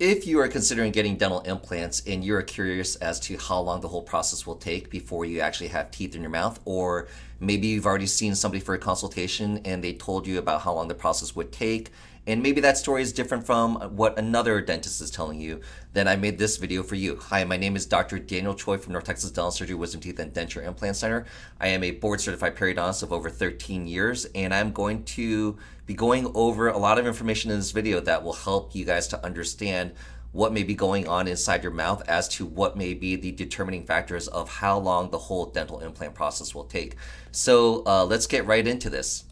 If you are considering getting dental implants and you're curious as to how long the whole process will take before you actually have teeth in your mouth, or maybe you've already seen somebody for a consultation and they told you about how long the process would take, and maybe that story is different from what another dentist is telling you, then I made this video for you. Hi, my name is Dr. Daniel Choi from North Texas Dental Surgery, Wisdom Teeth, and Denture Implant Center. I am a board certified periodontist of over 13 years, and I'm going to be going over a lot of information in this video that will help you guys to understand what may be going on inside your mouth as to what may be the determining factors of how long the whole dental implant process will take. So let's get right into this.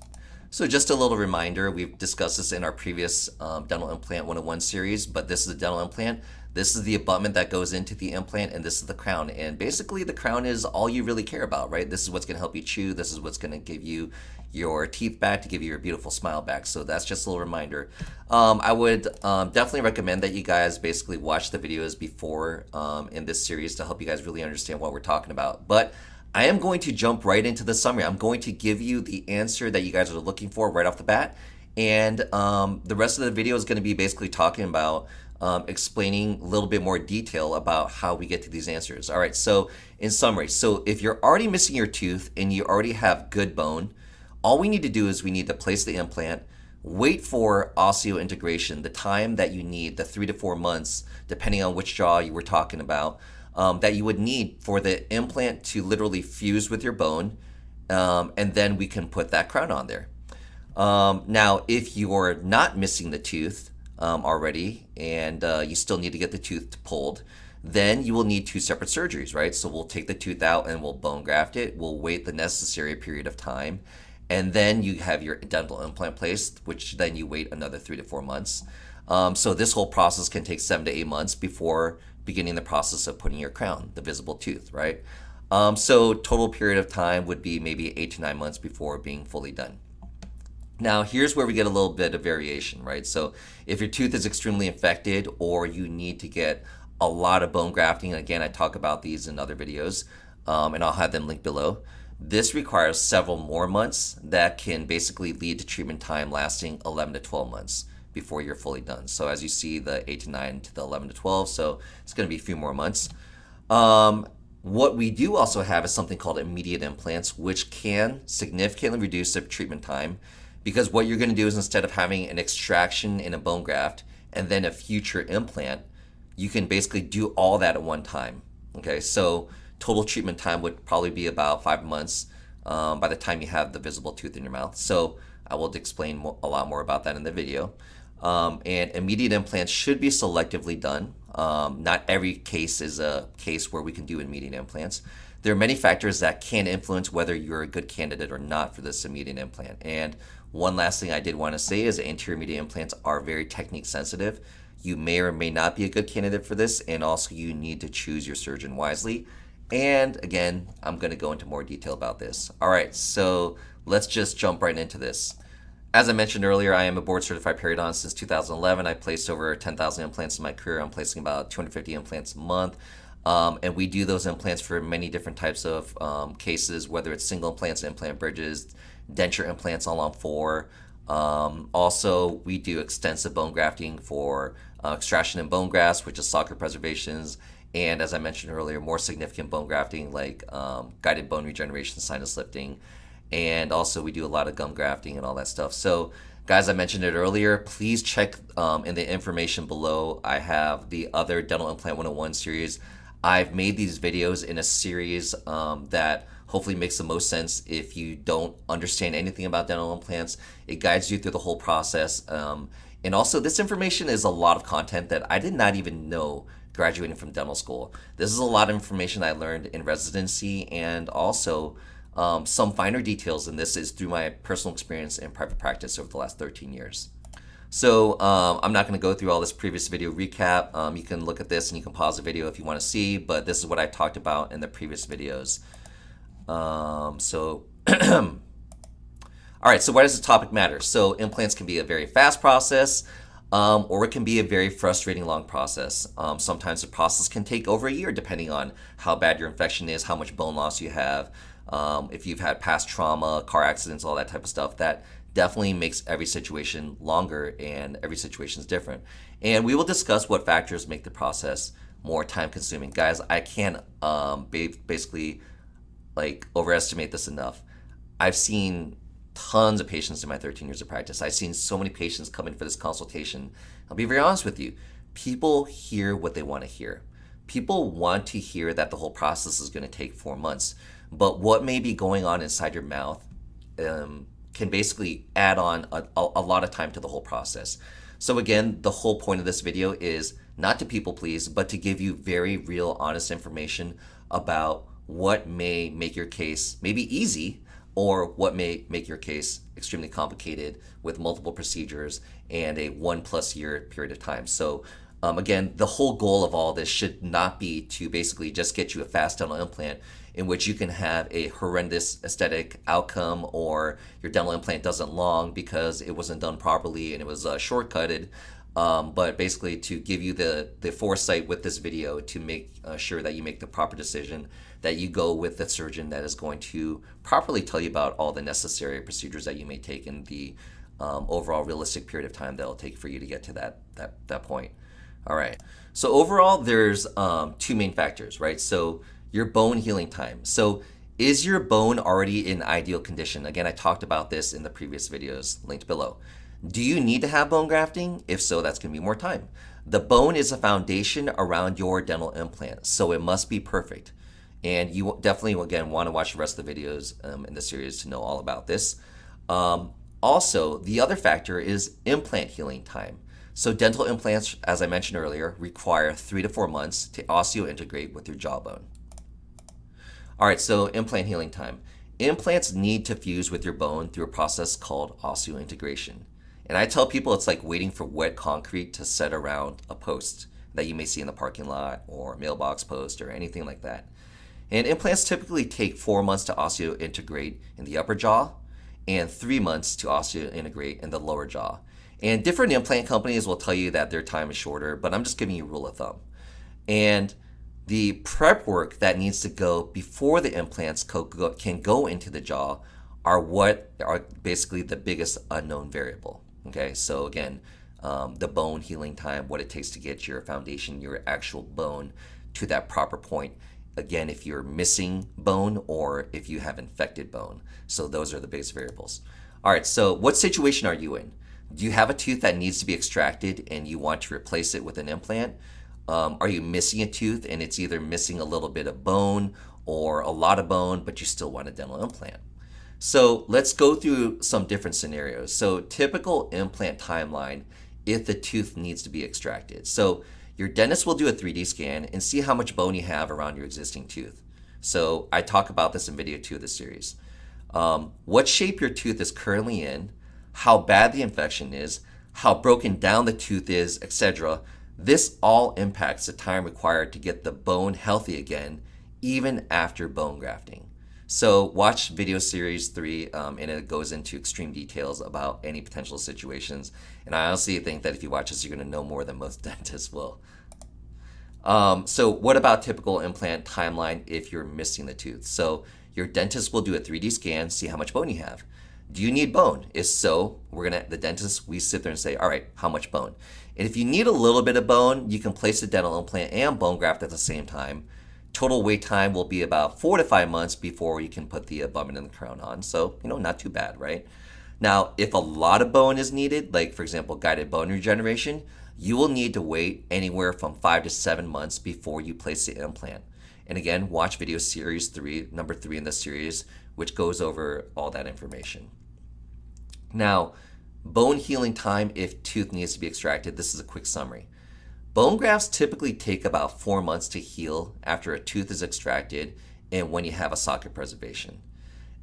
So just a little reminder, we've discussed this in our previous Dental Implant 101 series, but this is the dental implant. This is the abutment that goes into the implant, and this is the crown. And basically the crown is all you really care about, right? This is what's gonna help you chew. This is what's gonna give you your teeth back, to give you your beautiful smile back. So that's just a little reminder. I would definitely recommend that you guys basically watch the videos before in this series to help you guys really understand what we're talking about. But I am going to jump right into the summary. I'm going to give you the answer that you guys are looking for right off the bat. And the rest of the video is going to be basically talking about explaining a little bit more detail about how we get to these answers. All right, so in summary, so if you're already missing your tooth and you already have good bone, all we need to do is we need to place the implant, wait for osseointegration, the time that you need, the 3 to 4 months, depending on which jaw you were talking about, that you would need for the implant to literally fuse with your bone, and then we can put that crown on there. Now, if you're not missing the tooth already and you still need to get the tooth pulled, then you will need 2 separate surgeries, right? So we'll take the tooth out and we'll bone graft it. We'll wait the necessary period of time. And then you have your dental implant placed, which then you wait another 3 to 4 months. So this whole process can take 7 to 8 months before beginning the process of putting your crown, the visible tooth, right? So total period of time would be maybe 8 to 9 months before being fully done. Now, here's where we get a little bit of variation, right? So if your tooth is extremely infected or you need to get a lot of bone grafting, again, I talk about these in other videos, and I'll have them linked below. This requires several more months that can basically lead to treatment time lasting 11 to 12 months before you're fully done. So as you see, the 8 to 9 to the 11 to 12, so it's going to be a few more months. What we do also have is something called immediate implants, which can significantly reduce the treatment time, because what you're going to do is, instead of having an extraction in a bone graft and then a future implant, you can basically do all that at one time. Okay, so total treatment time would probably be about 5 months by the time you have the visible tooth in your mouth. So I will explain a lot more about that in the video. And immediate implants should be selectively done. Not every case is a case where we can do immediate implants. There are many factors that can influence whether you're a good candidate or not for this immediate implant. And one last thing I did want to say is anterior immediate implants are very technique sensitive. You may or may not be a good candidate for this, and also you need to choose your surgeon wisely. And again, I'm going to go into more detail about this. All right, so let's just jump right into this. As I mentioned earlier, I am a board certified periodontist since 2011. I placed over 10,000 implants in my career. I'm placing about 250 implants a month. And we do those implants for many different types of cases, whether it's single implants, implant bridges, denture implants all on 4. Also, we do extensive bone grafting for extraction and bone grafts, which is socket preservations. And as I mentioned earlier, more significant bone grafting like guided bone regeneration, sinus lifting. And also we do a lot of gum grafting and all that stuff. So guys, I mentioned it earlier, please check in the information below. I have the other Dental Implant 101 series. I've made these videos in a series that hopefully makes the most sense if you don't understand anything about dental implants. It guides you through the whole process. And also, this information is a lot of content that I did not even know graduating from dental school. This is a lot of information I learned in residency, and also some finer details in this is through my personal experience in private practice over the last 13 years. So I'm not going to go through all this previous video recap. You can look at this and you can pause the video if you want to see, but this is what I talked about in the previous videos. All right, so why does this topic matter? So implants can be a very fast process, or it can be a very frustrating long process. Sometimes the process can take over a year depending on how bad your infection is, how much bone loss you have, if you've had past trauma, car accidents, all that type of stuff. That definitely makes every situation longer, and every situation is different. And we will discuss what factors make the process more time consuming. Guys, I can't basically like overestimate this enough. I've seen tons of patients in my 13 years of practice. I've seen so many patients come in for this consultation. I'll be very honest with you. People hear what they want to hear. People want to hear that the whole process is going to take 4 months. But what may be going on inside your mouth can basically add on a lot of time to the whole process. So again, the whole point of this video is not to people please, but to give you very real, honest information about what may make your case maybe easy, or what may make your case extremely complicated with multiple procedures and a 1+ year period of time. So again, the whole goal of all this should not be to basically just get you a fast dental implant in which you can have a horrendous aesthetic outcome, or your dental implant doesn't long because it wasn't done properly and it was shortcutted. But basically to give you the foresight with this video to make sure that you make the proper decision, that you go with the surgeon that is going to properly tell you about all the necessary procedures that you may take in the overall realistic period of time that it'll take for you to get to that point. All right. So overall, there's two main factors, right? So your bone healing time. So is your bone already in ideal condition? Again, I talked about this in the previous videos linked below. Do you need to have bone grafting? If so, that's going to be more time. The bone is a foundation around your dental implant, so it must be perfect. And you definitely, again, want to watch the rest of the videos in the series to know all about this. Also, the other factor is implant healing time. So dental implants, as I mentioned earlier, require 3 to 4 months to osseointegrate with your jawbone. All right, so implant healing time. Implants need to fuse with your bone through a process called osseointegration. And I tell people it's like waiting for wet concrete to set around a post that you may see in the parking lot or mailbox post or anything like that. And implants typically take 4 months to osseointegrate in the upper jaw and 3 months to osseointegrate in the lower jaw. And different implant companies will tell you that their time is shorter, but I'm just giving you a rule of thumb. And the prep work that needs to go before the implants can go into the jaw are what are basically the biggest unknown variable. Okay, so again, the bone healing time, what it takes to get your foundation, your actual bone to that proper point. Again, if you're missing bone or if you have infected bone. So those are the biggest variables. All right, so what situation are you in? Do you have a tooth that needs to be extracted and you want to replace it with an implant? Are you missing a tooth and it's either missing a little bit of bone or a lot of bone, but you still want a dental implant? So let's go through some different scenarios. So typical implant timeline if the tooth needs to be extracted. So your dentist will do a 3D scan and see how much bone you have around your existing tooth. So I talk about this in video 2 of the series. What shape your tooth is currently in, how bad the infection is, how broken down the tooth is, etc. This all impacts the time required to get the bone healthy again, even after bone grafting. So watch video series 3, and it goes into extreme details about any potential situations. And I honestly think that if you watch this, you're going to know more than most dentists will. So what about typical implant timeline if you're missing the tooth? So your dentist will do a 3D scan, see how much bone you have. Do you need bone? If so, the dentist, we sit there and say, all right, how much bone? And if you need a little bit of bone, you can place a dental implant and bone graft at the same time. Total wait time will be about 4 to 5 months before you can put the abutment and the crown on. So, not too bad, right? Now, if a lot of bone is needed, like for example, guided bone regeneration, you will need to wait anywhere from 5 to 7 months before you place the implant. And again, watch video series 3, number 3 in the series, which goes over all that information. Now, bone healing time if tooth needs to be extracted. This is a quick summary. Bone grafts typically take about 4 months to heal after a tooth is extracted and when you have a socket preservation.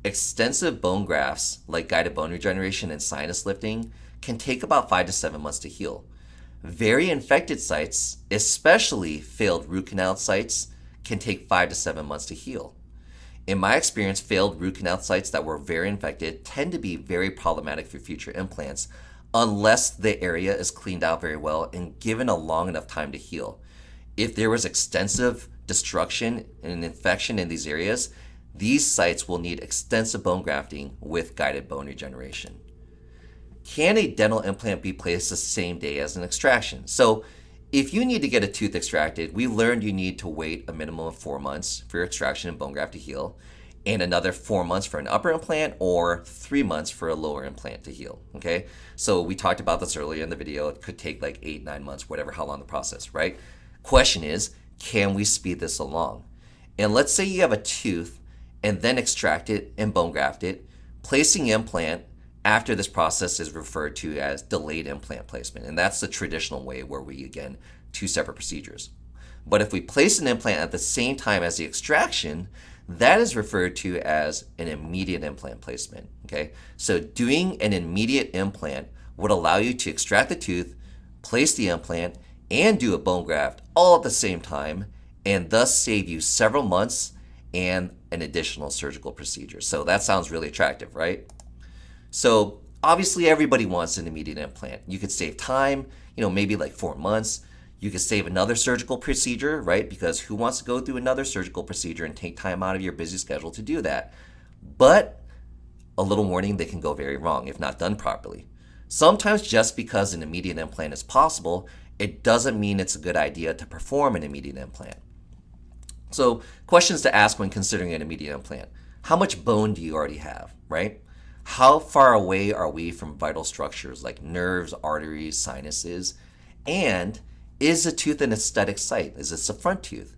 Extensive bone grafts, like guided bone regeneration and sinus lifting, can take about 5 to 7 months to heal. Very infected sites, especially failed root canal sites, can take 5 to 7 months to heal. In my experience, failed root canal sites that were very infected tend to be very problematic for future implants unless the area is cleaned out very well and given a long enough time to heal. If there was extensive destruction and infection in these areas, these sites will need extensive bone grafting with guided bone regeneration. can a dental implant be placed the same day as an extraction? So if you need to get a tooth extracted, we learned you need to wait a minimum of 4 months for your extraction and bone graft to heal, and another 4 months for an upper implant, or 3 months for a lower implant to heal. Okay, so we talked about this earlier in the video. It could take like 8-9 months, whatever, how long the process, right? Question is, can we speed this along? And let's say you have a tooth and then extract it and bone graft it. Placing implant after this process is referred to as delayed implant placement. And that's the traditional way, where we, again, 2 separate procedures. But if we place an implant at the same time as the extraction, that is referred to as an immediate implant placement. Okay, so doing an immediate implant would allow you to extract the tooth, place the implant, and do a bone graft all at the same time, and thus save you several months and an additional surgical procedure. So that sounds really attractive, right? So obviously everybody wants an immediate implant. You could save time, maybe like 4 months. You could save another surgical procedure, right? Because who wants to go through another surgical procedure and take time out of your busy schedule to do that? But a little warning, they can go very wrong if not done properly. Sometimes just because an immediate implant is possible, it doesn't mean it's a good idea to perform an immediate implant. So questions to ask when considering an immediate implant. How much bone do you already have, right? How far away are we from vital structures like nerves, arteries, sinuses? And is the tooth an aesthetic site? Is this a front tooth?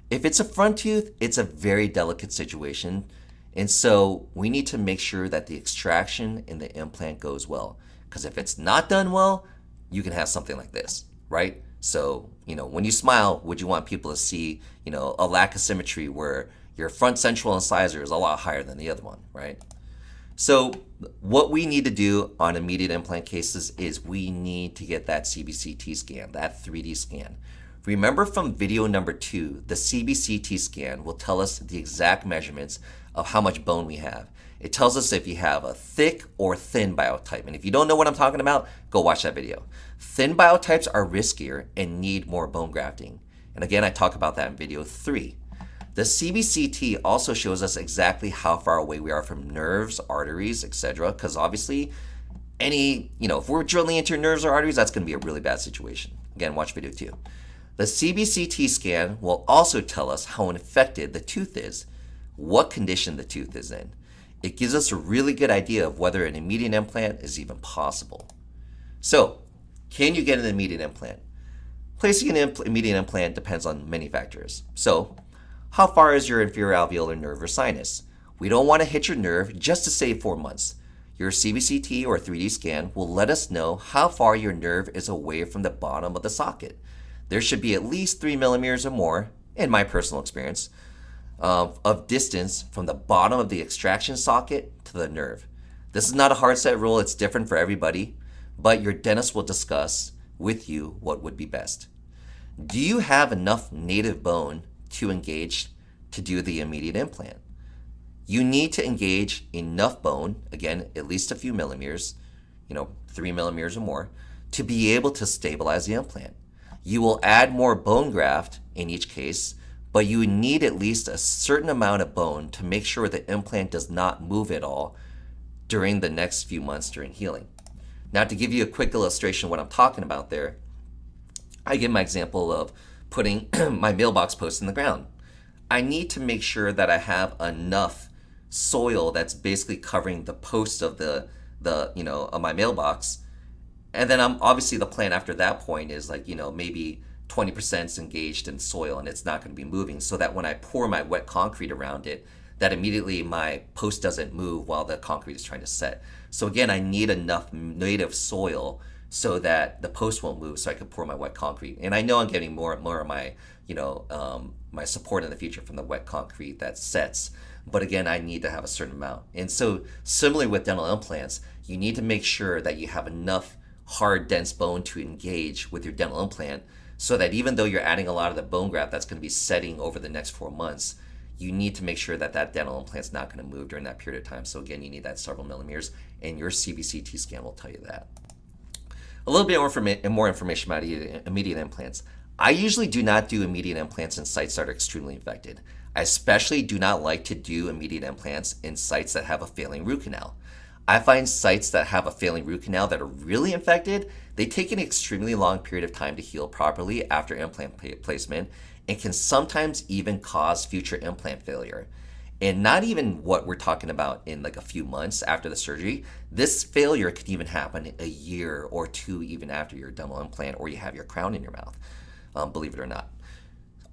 If it's a front tooth, it's a very delicate situation. And so we need to make sure that the extraction and the implant goes well. Because if it's not done well, you can have something like this, right? So, when you smile, would you want people to see, a lack of symmetry where your front central incisor is a lot higher than the other one, right? So what we need to do on immediate implant cases is we need to get that CBCT scan, that 3D scan. Remember from video number 2, the CBCT scan will tell us the exact measurements of how much bone we have. It tells us if you have a thick or thin biotype. And if you don't know what I'm talking about, go watch that video. Thin biotypes are riskier and need more bone grafting. And again, I talk about that in video 3. The CBCT also shows us exactly how far away we are from nerves, arteries, etc. Because obviously, if we're drilling into your nerves or arteries, that's going to be a really bad situation. Again, watch video 2. The CBCT scan will also tell us how infected the tooth is, what condition the tooth is in. It gives us a really good idea of whether an immediate implant is even possible. So, can you get an immediate implant? Placing an immediate implant depends on many factors. So, how far is your inferior alveolar nerve or sinus? We don't want to hit your nerve just to save 4 months. Your CBCT or 3D scan will let us know how far your nerve is away from the bottom of the socket. There should be at least 3 millimeters or more, in my personal experience, of distance from the bottom of the extraction socket to the nerve. This is not a hard set rule, it's different for everybody, but your dentist will discuss with you what would be best. Do you have enough native bone to engage to do the immediate implant? You need to engage enough bone, again, at least a few millimeters, 3 millimeters or more, to be able to stabilize the implant. You will add more bone graft in each case, but you need at least a certain amount of bone to make sure the implant does not move at all during the next few months during healing. Now, to give you a quick illustration of what I'm talking about there, I give my example of putting my mailbox post in the ground. I need to make sure that I have enough soil that's basically covering the post of of my mailbox. And then obviously the plan after that point is maybe 20% is engaged in soil and it's not going to be moving, so that when I pour my wet concrete around it, that immediately my post doesn't move while the concrete is trying to set. So again, I need enough native soil so that the post won't move, so I can pour my wet concrete. And I know I'm getting more of my, my support in the future from the wet concrete that sets. But again, I need to have a certain amount. And so similarly with dental implants, you need to make sure that you have enough hard, dense bone to engage with your dental implant, so that even though you're adding a lot of the bone graft that's going to be setting over the next 4 months, you need to make sure that that dental implant's not going to move during that period of time. So again, you need that several millimeters, and your CBCT scan will tell you that. A little bit more information about immediate implants. I usually do not do immediate implants in sites that are extremely infected. I especially do not like to do immediate implants in sites that have a failing root canal. I find sites that have a failing root canal that are really infected, they take an extremely long period of time to heal properly after implant placement and can sometimes even cause future implant failure. And not even what we're talking about in like a few months after the surgery. This failure could even happen a year or two even after your dental implant or you have your crown in your mouth, believe it or not.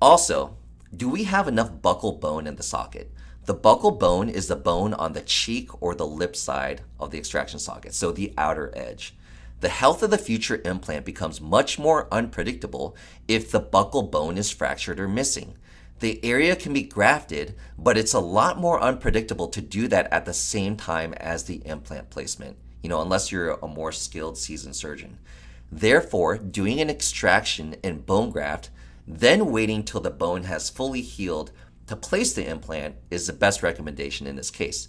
Also, do we have enough buccal bone in the socket? The buccal bone is the bone on the cheek or the lip side of the extraction socket, so the outer edge. The health of the future implant becomes much more unpredictable if the buccal bone is fractured or missing. The area can be grafted, but it's a lot more unpredictable to do that at the same time as the implant placement, unless you're a more skilled, seasoned surgeon. Therefore, doing an extraction and bone graft, then waiting till the bone has fully healed to place the implant is the best recommendation in this case.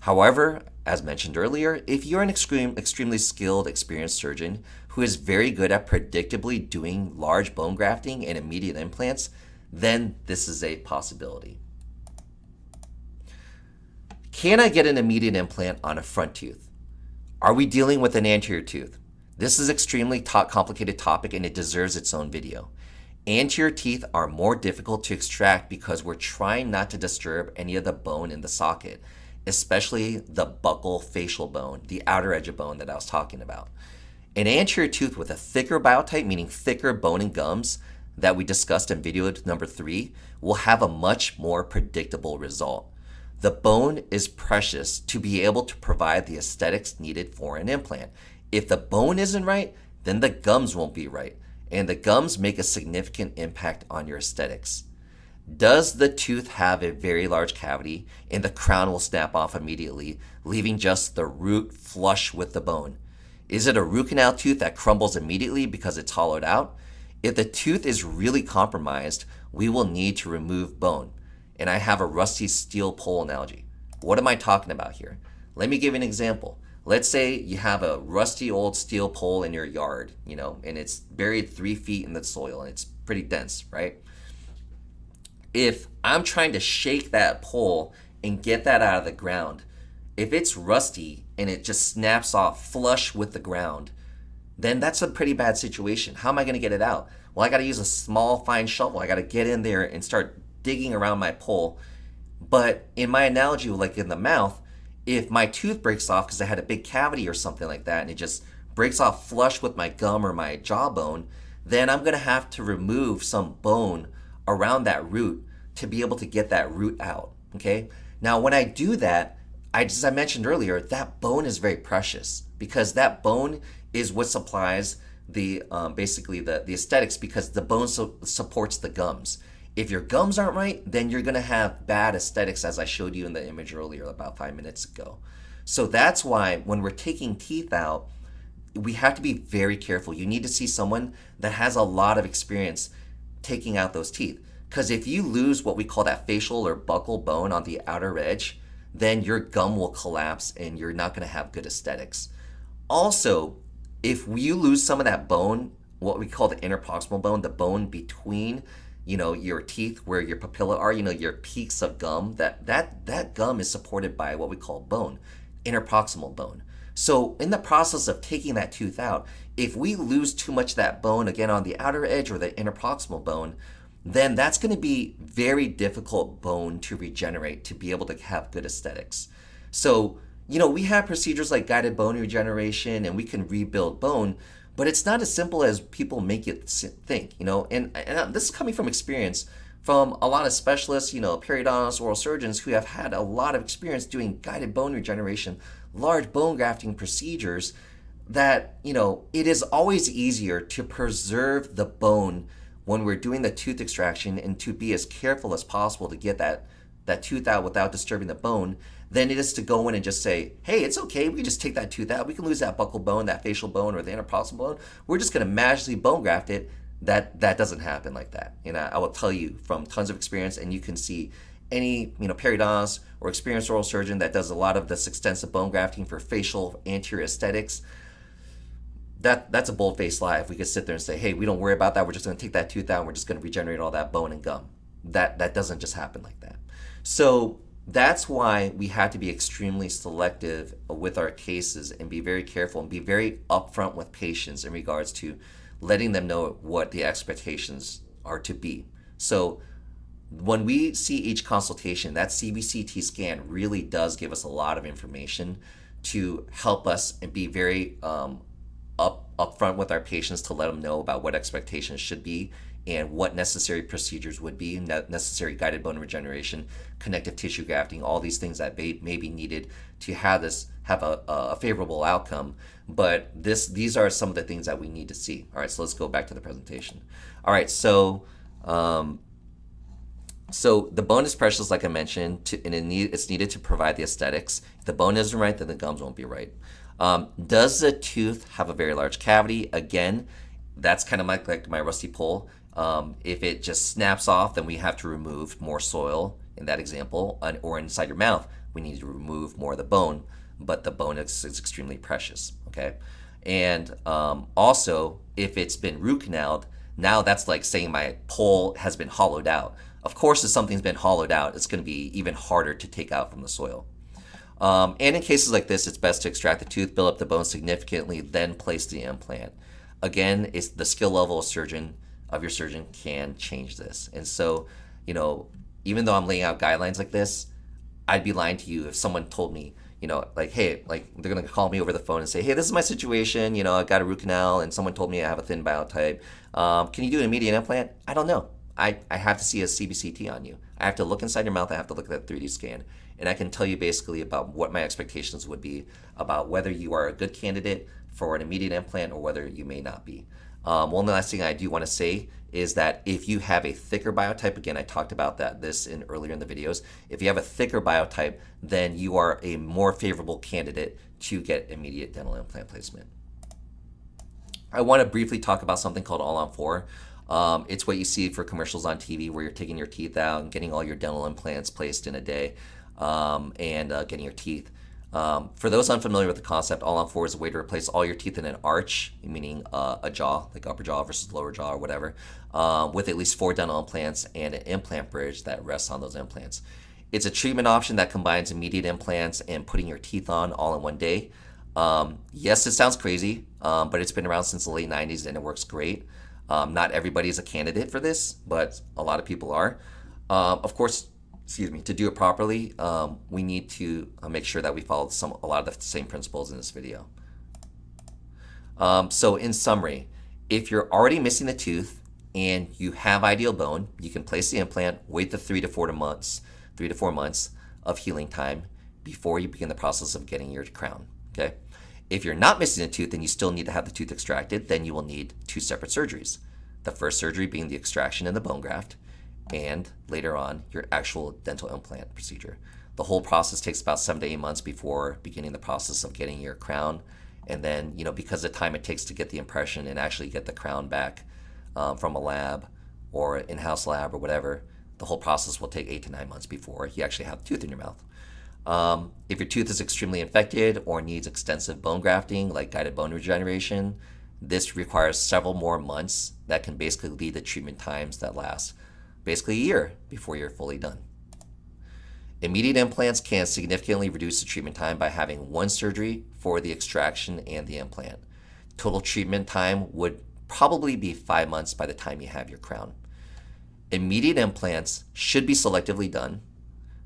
However, as mentioned earlier, if you're an extremely skilled, experienced surgeon who is very good at predictably doing large bone grafting and immediate implants, then this is a possibility. Can I get an immediate implant on a front tooth? Are we dealing with an anterior tooth? This is an extremely complicated topic and it deserves its own video. Anterior teeth are more difficult to extract because we're trying not to disturb any of the bone in the socket, especially the buccal facial bone, the outer edge of bone that I was talking about. An anterior tooth with a thicker biotype, meaning thicker bone and gums, that we discussed in video number 3, will have a much more predictable result. The bone is precious to be able to provide the aesthetics needed for an implant. If the bone isn't right, then the gums won't be right, and the gums make a significant impact on your aesthetics. Does the tooth have a very large cavity and the crown will snap off immediately, leaving just the root flush with the bone? Is it a root canal tooth that crumbles immediately because it's hollowed out? If the tooth is really compromised, we will need to remove bone. And I have a rusty steel pole analogy. What am I talking about here? Let me give you an example. Let's say you have a rusty old steel pole in your yard, and it's buried 3 feet in the soil and it's pretty dense, right? If I'm trying to shake that pole and get that out of the ground, if it's rusty and it just snaps off flush with the ground, then that's a pretty bad situation. How am I going to get it out? Well, I got to use a small, fine shovel. I got to get in there and start digging around my pole. But in my analogy, like in the mouth, if my tooth breaks off because I had a big cavity or something like that, and it just breaks off flush with my gum or my jawbone, then I'm going to have to remove some bone around that root to be able to get that root out, okay? Now, when I do that, as I mentioned earlier, that bone is very precious because that bone is what supplies the basically the aesthetics, because the bone supports the gums. If your gums aren't right, then you're gonna have bad aesthetics, as I showed you in the image earlier about 5 minutes ago. So that's why when we're taking teeth out, we have to be very careful. You need to see someone that has a lot of experience taking out those teeth. Because if you lose what we call that facial or buccal bone on the outer edge, then your gum will collapse and you're not gonna have good aesthetics. Also, if you lose some of that bone, what we call the interproximal bone, the bone between your teeth where your papilla are, your peaks of gum, that gum is supported by what we call bone, interproximal bone. So in the process of taking that tooth out, if we lose too much of that bone, again on the outer edge or the interproximal bone, then that's going to be very difficult bone to regenerate to be able to have good aesthetics. So, we have procedures like guided bone regeneration and we can rebuild bone, but it's not as simple as people make it think, and this is coming from experience from a lot of specialists, periodontists, oral surgeons who have had a lot of experience doing guided bone regeneration, large bone grafting procedures, that, it is always easier to preserve the bone when we're doing the tooth extraction and to be as careful as possible to get that tooth out without disturbing the bone than it is to go in and just say, hey, it's okay, we can just take that tooth out, we can lose that buccal bone, that facial bone, or the interproximal bone, we're just going to magically bone graft it. That doesn't happen like that. And I will tell you from tons of experience, and you can see any periodontist or experienced oral surgeon that does a lot of this extensive bone grafting for facial anterior aesthetics, that's a bold-faced lie if we could sit there and say, hey, we don't worry about that, we're just going to take that tooth out and we're just going to regenerate all that bone and gum. That doesn't just happen like that. So That's why we have to be extremely selective with our cases and be very careful and be very upfront with patients in regards to letting them know what the expectations are to be. So when we see each consultation, that CBCT scan really does give us a lot of information to help us and be very upfront with our patients to let them know about what expectations should be and what necessary procedures would be, necessary guided bone regeneration, connective tissue grafting, all these things that may be needed to have a favorable outcome. But these are some of the things that we need to see. All right, so let's go back to the presentation. All right, so the bone is precious, like I mentioned, and it's needed to provide the aesthetics. If the bone isn't right, then the gums won't be right. Does the tooth have a very large cavity? Again, that's kind of like my rusty pole. If it just snaps off, then we have to remove more soil in that example, or inside your mouth, we need to remove more of the bone, but the bone is extremely precious, okay? And also, if it's been root canaled, now that's like saying my pole has been hollowed out. Of course, if something's been hollowed out, it's going to be even harder to take out from the soil. And in cases like this, it's best to extract the tooth, build up the bone significantly, then place the implant. Again, it's the skill level of your surgeon can change this. And so, even though I'm laying out guidelines like this, I'd be lying to you if someone told me, like, hey, like they're gonna call me over the phone and say, hey, this is my situation. I got a root canal, and someone told me I have a thin biotype. Can you do an immediate implant? I don't know. I have to see a CBCT on you. I have to look inside your mouth. I have to look at that 3D scan. And I can tell you basically about what my expectations would be about whether you are a good candidate for an immediate implant or whether you may not be. One last thing I do want to say is that if you have a thicker biotype, again, I talked about this earlier in the videos, if you have a thicker biotype, then you are a more favorable candidate to get immediate dental implant placement. I want to briefly talk about something called All-on-4. It's what you see for commercials on TV where you're taking your teeth out and getting all your dental implants placed in a day, and getting your teeth. For those unfamiliar with the concept, All-on-4 is a way to replace all your teeth in an arch, meaning a jaw, like upper jaw versus lower jaw or whatever, with at least 4 dental implants and an implant bridge that rests on those implants. It's a treatment option that combines immediate implants and putting your teeth on all in one day. Yes, it sounds crazy, but it's been around since the late 90s and it works great. Not everybody is a candidate for this, but a lot of people are. Of course, to do it properly, we need to make sure that we follow a lot of the same principles in this video. So in summary, if you're already missing the tooth and you have ideal bone, you can place the implant, wait the 3 to 4 months of healing time before you begin the process of getting your crown, okay? If you're not missing a tooth and you still need to have the tooth extracted, then you will need 2 separate surgeries. The first surgery being the extraction and the bone graft, and later on, your actual dental implant procedure. The whole process takes about 7 to 8 months before beginning the process of getting your crown. And then, because of the time it takes to get the impression and actually get the crown back from a lab or an in-house lab or whatever, the whole process will take 8 to 9 months before you actually have the tooth in your mouth. If your tooth is extremely infected or needs extensive bone grafting, like guided bone regeneration, this requires several more months that can basically lead to treatment times that last basically a year before you're fully done. Immediate implants can significantly reduce the treatment time by having 1 surgery for the extraction and the implant. Total treatment time would probably be 5 months by the time you have your crown. Immediate implants should be selectively done.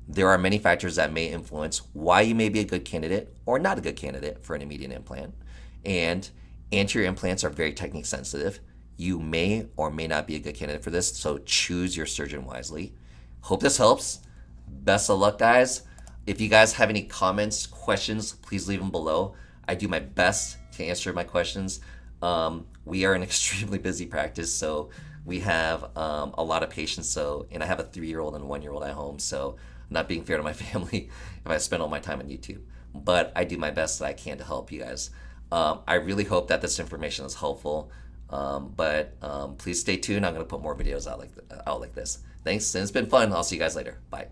There are many factors that may influence why you may be a good candidate or not a good candidate for an immediate implant. And anterior implants are very technique sensitive. You may or may not be a good candidate for this, so choose your surgeon wisely. Hope this helps. Best of luck, guys. If you guys have any comments, questions, please leave them below. I do my best to answer my questions. We are an extremely busy practice, so we have a lot of patients. And I have a 3-year-old and a 1-year-old at home, so I'm not being fair to my family if I spend all my time on YouTube. But I do my best that I can to help you guys. I really hope that this information is helpful. But please stay tuned. I'm going to put more videos out like this. Thanks, and it's been fun. I'll see you guys later. Bye.